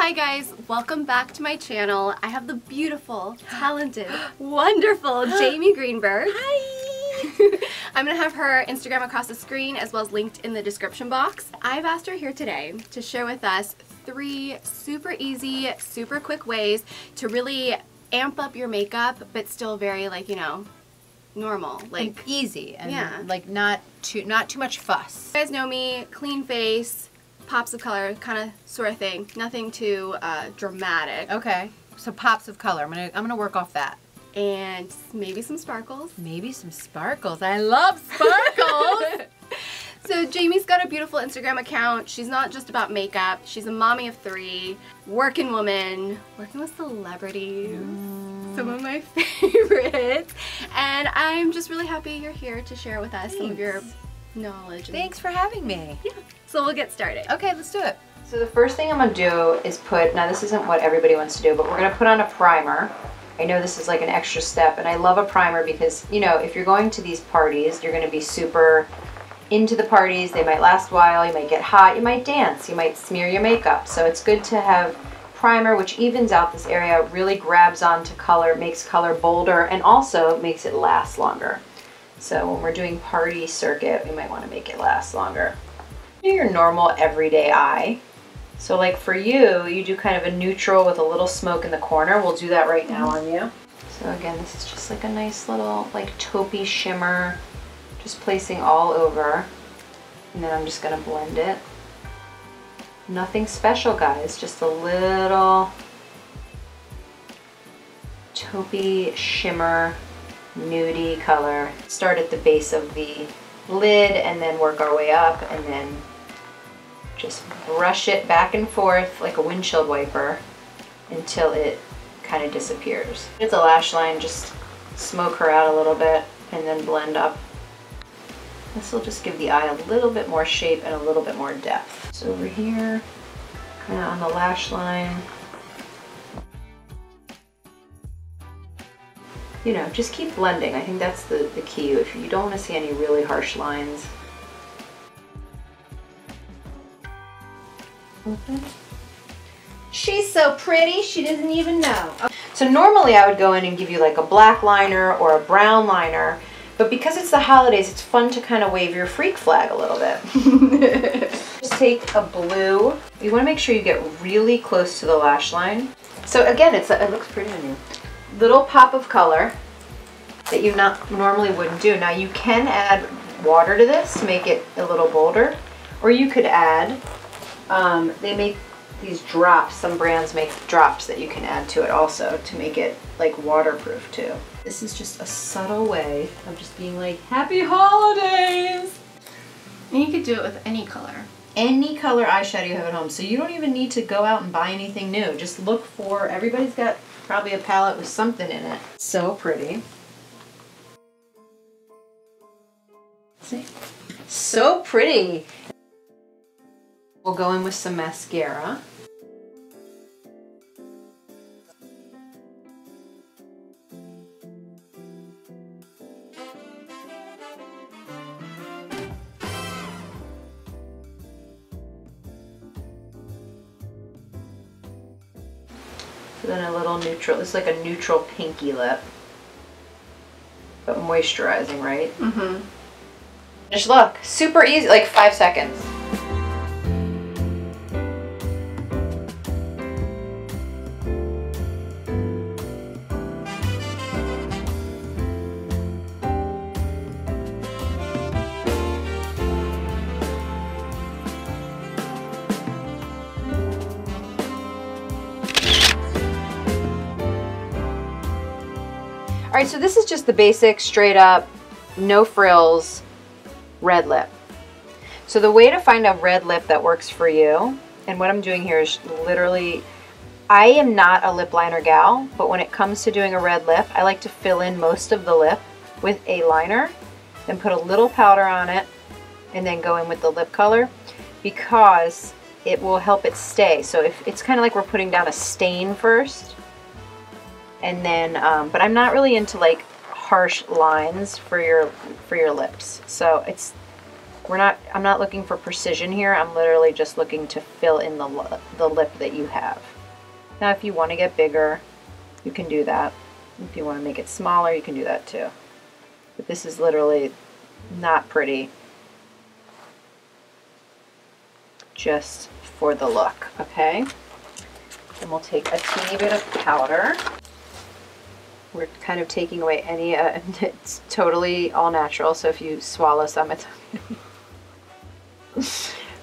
Hi guys, welcome back to my channel. I have the beautiful, talented, wonderful Jamie Greenberg. Hi! I'm going to have her Instagram across the screen as well as linked in the description box. I've asked her here today to share with us 3 super easy, super quick ways to really amp up your makeup but still very, like, you know, normal, like and easy and yeah, like not too much fuss. You guys know me, clean face, pops of color, kind of sort of thing. Nothing too dramatic. Okay, so pops of color. I'm gonna work off that. And maybe some sparkles. Maybe some sparkles. I love sparkles. So Jamie's got a beautiful Instagram account. She's not just about makeup. She's a mommy of 3, working woman, working with celebrities. Some of my favorites. And I'm just really happy you're here to share with us some of your knowledge. Thanks for having me. Yeah. So we'll get started. Okay, let's do it. So the first thing I'm going to do is put, now this isn't what everybody wants to do, but we're going to put on a primer. I know this is like an extra step, and I love a primer because, you know, if you're going to these parties, you're going to be super into the parties. They might last a while, you might get hot, you might dance, you might smear your makeup. So it's good to have primer, which evens out this area, really grabs onto color, makes color bolder, and also makes it last longer. So when we're doing party circuit, we might want to make it last longer. Do your normal everyday eye. So like for you, you do kind of a neutral with a little smoke in the corner. We'll do that right now on you. So again, this is just like a nice little like taupey shimmer, just placing all over. And then I'm just gonna blend it. Nothing special, guys, just a little taupey shimmer, nudie color. Start at the base of the lid and then work our way up, and then just brush it back and forth like a windshield wiper until it kind of disappears. It's a lash line, just smoke her out a little bit and then blend up. This will just give the eye a little bit more shape and a little bit more depth. So over here, kind of on the lash line, you know, just keep blending. I think that's the key. If you don't want to see any really harsh lines. She's so pretty, she doesn't even know. So normally I would go in and give you like a black liner or a brown liner, but because it's the holidays, it's fun to kind of wave your freak flag a little bit. Just take a blue. You want to make sure you get really close to the lash line. So again, it looks pretty on you. Little pop of color that you normally wouldn't do. Now you can add water to this to make it a little bolder, or you could add, they make these drops, some brands make drops that you can add to it also to make it like waterproof too. This is just a subtle way of just being like, happy holidays! And you could do it with any color. Any color eyeshadow you have at home. So you don't even need to go out and buy anything new. Just look for, everybody's got probably a palette with something in it. So pretty. See? So pretty. We'll go in with some mascara. So then a little neutral, it's like a neutral pinky lip, but moisturizing, right? Mm-hmm. Just look, super easy, like 5 seconds. All right, so this is just the basic, straight up, no frills, red lip. So the way to find a red lip that works for you, and what I'm doing here is literally, I am not a lip liner gal, but when it comes to doing a red lip, I like to fill in most of the lip with a liner, then put a little powder on it, and then go in with the lip color, because it will help it stay. So if it's kind of like we're putting down a stain first, and then, but I'm not really into like harsh lines for your lips. So it's I'm not looking for precision here. I'm literally just looking to fill in the lip that you have. Now if you want to get bigger, you can do that. If you want to make it smaller, you can do that too. But this is literally not pretty. Just for the look, okay? Then we'll take a teeny bit of powder. We're kind of taking away any, it's totally all natural, so if you swallow some, it's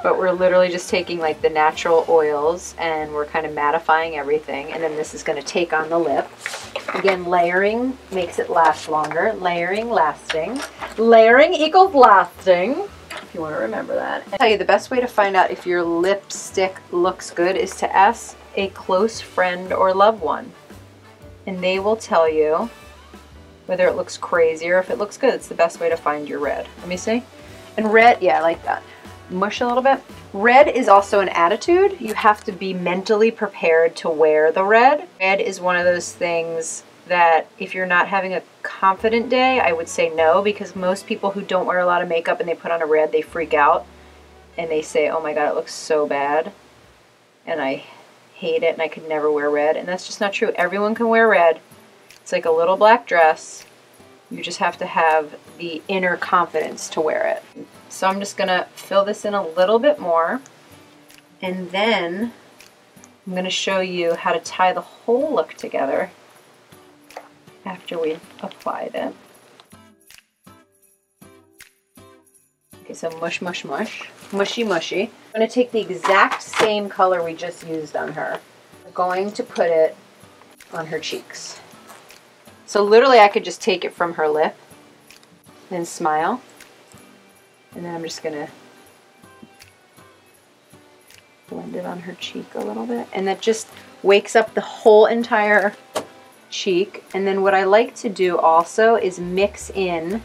but we're literally just taking like the natural oils and we're kind of mattifying everything, and then this is going to take on the lip. Again, layering makes it last longer. Layering, lasting. Layering equals lasting, if you want to remember that. I'll tell you, the best way to find out if your lipstick looks good is to ask a close friend or loved one. And they will tell you whether it looks crazy or if it looks good. It's the best way to find your red. Let me see. And red, yeah, I like that. Mush a little bit. Red is also an attitude. You have to be mentally prepared to wear the red. Red is one of those things that if you're not having a confident day, I would say no, because most people who don't wear a lot of makeup and they put on a red, they freak out and they say, oh my God, it looks so bad. And I hate it and I could never wear red, and that's just not true. Everyone can wear red. It's like a little black dress. You just have to have the inner confidence to wear it. So I'm just gonna fill this in a little bit more, and then I'm gonna show you how to tie the whole look together after we've applied it. Okay, so mush, mush, mush. Mushy, mushy. I'm going to take the exact same color we just used on her. I'm going to put it on her cheeks. So literally I could just take it from her lip and smile. And then I'm just going to blend it on her cheek a little bit. And that just wakes up the whole entire cheek. And then what I like to do also is mix in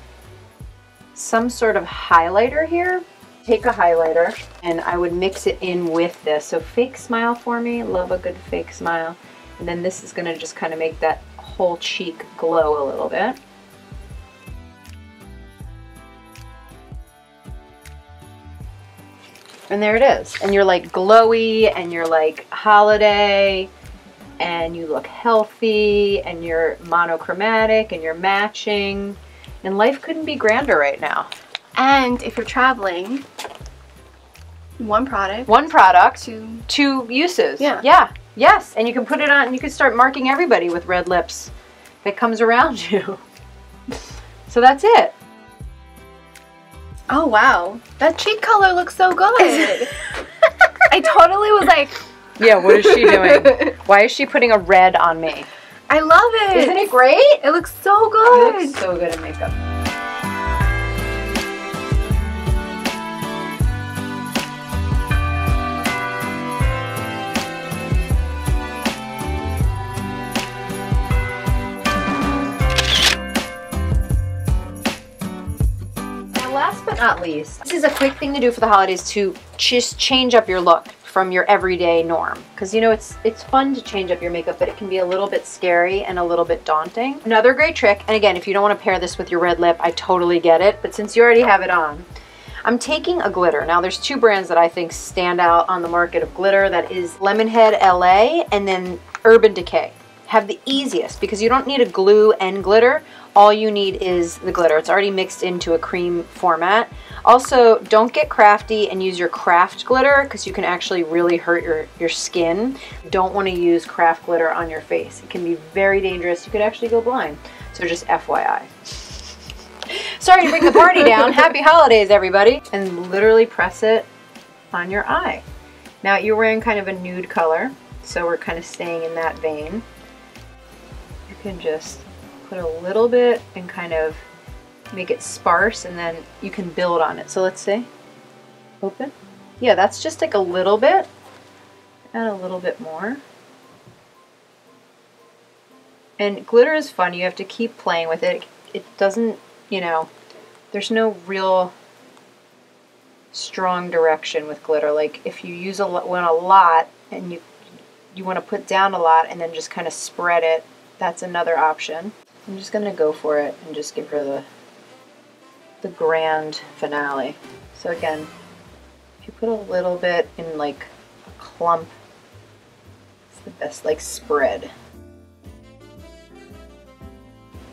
some sort of highlighter here. Take a highlighter and I would mix it in with this. So fake smile for me. Love a good fake smile. And then this is going to just kind of make that whole cheek glow a little bit. And there it is. And you're like glowy and you're like holiday and you look healthy and you're monochromatic and you're matching. And life couldn't be grander right now. And if you're traveling, one product. Two uses. Yeah. Yeah. Yes. And you can put it on, and you can start marking everybody with red lips that comes around you. So that's it. Oh wow. That cheek color looks so good. I totally was like, yeah, what is she doing? Why is she putting a red on me? I love it. Isn't it great? It looks so good. It looks so good in makeup. Last but not least, this is a quick thing to do for the holidays to just change up your look from your everyday norm. Because you know, it's fun to change up your makeup, but it can be a little bit scary and a little bit daunting. Another great trick, and again, if you don't want to pair this with your red lip, I totally get it, but since you already have it on, I'm taking a glitter. Now there's two brands that I think stand out on the market of glitter. That is Lemonhead LA and then Urban Decay. Have the easiest, because you don't need a glue and glitter. All you need is the glitter. It's already mixed into a cream format. Also, don't get crafty and use your craft glitter, because you can actually really hurt your skin. You don't want to use craft glitter on your face. It can be very dangerous. You could actually go blind. So just FYI. Sorry to bring the party down. Happy holidays, everybody. And literally press it on your eye. Now you're wearing kind of a nude color, so we're kind of staying in that vein. You can just put a little bit and kind of make it sparse, and then you can build on it. So let's see. Open. Yeah, that's just like a little bit. Add a little bit more. And glitter is fun. You have to keep playing with it. It doesn't, you know, there's no real strong direction with glitter. Like if you use one a lot and you want to put down a lot and then just kind of spread it, that's another option. I'm just going to go for it and just give her the grand finale. So again, if you put a little bit in like a clump, it's the best like spread.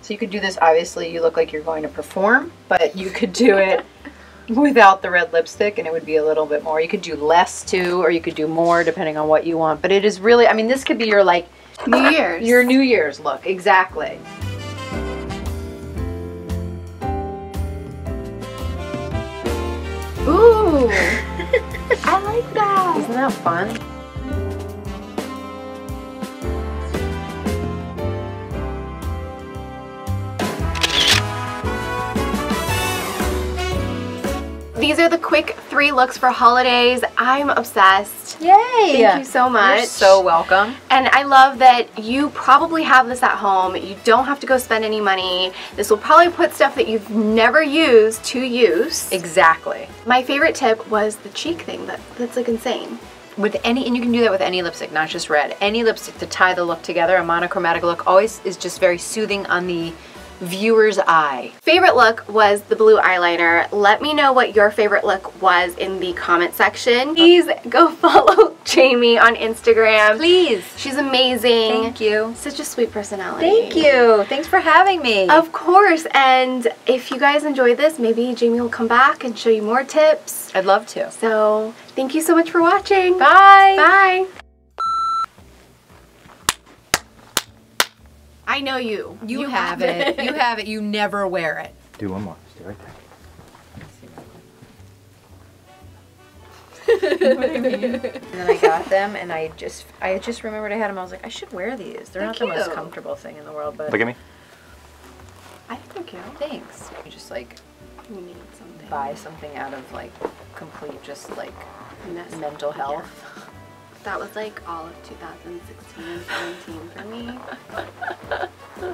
So you could do this, obviously you look like you're going to perform, but you could do it without the red lipstick and it would be a little bit more. You could do less too, or you could do more depending on what you want. But it is really, I mean, this could be your like New Year's. Your New Year's look, exactly. Ooh, I like that. Isn't that fun? These are the quick 3 looks for holidays. I'm obsessed. Yay! Thank you so much. You're so welcome. And I love that you probably have this at home. You don't have to go spend any money. This will probably put stuff that you've never used to use. Exactly. My favorite tip was the cheek thing. That's like insane. With any, and you can do that with any lipstick, not just red. Any lipstick to tie the look together, a monochromatic look always is just very soothing on the viewer's eye. Favorite look was the blue eyeliner. Let me know what your favorite look was in the comment section. Please go follow Jamie on Instagram. Please. She's amazing. Thank you. Such a sweet personality. Thank you. Thanks for having me. Of course. And if you guys enjoyed this, maybe Jamie will come back and show you more tips. I'd love to. So thank you so much for watching. Bye. Bye. I know you. You have it. You have it. You never wear it. Do one more. Stay right there. And then I got them, and I just remembered I had them. I was like, I should wear these. They're not the most comfortable thing in the world, but Look at me. I think they're cute. thanks. You just like You need something. buy something out of like complete just like Yeah. mental health. That was like all of 2016 and 17 for me.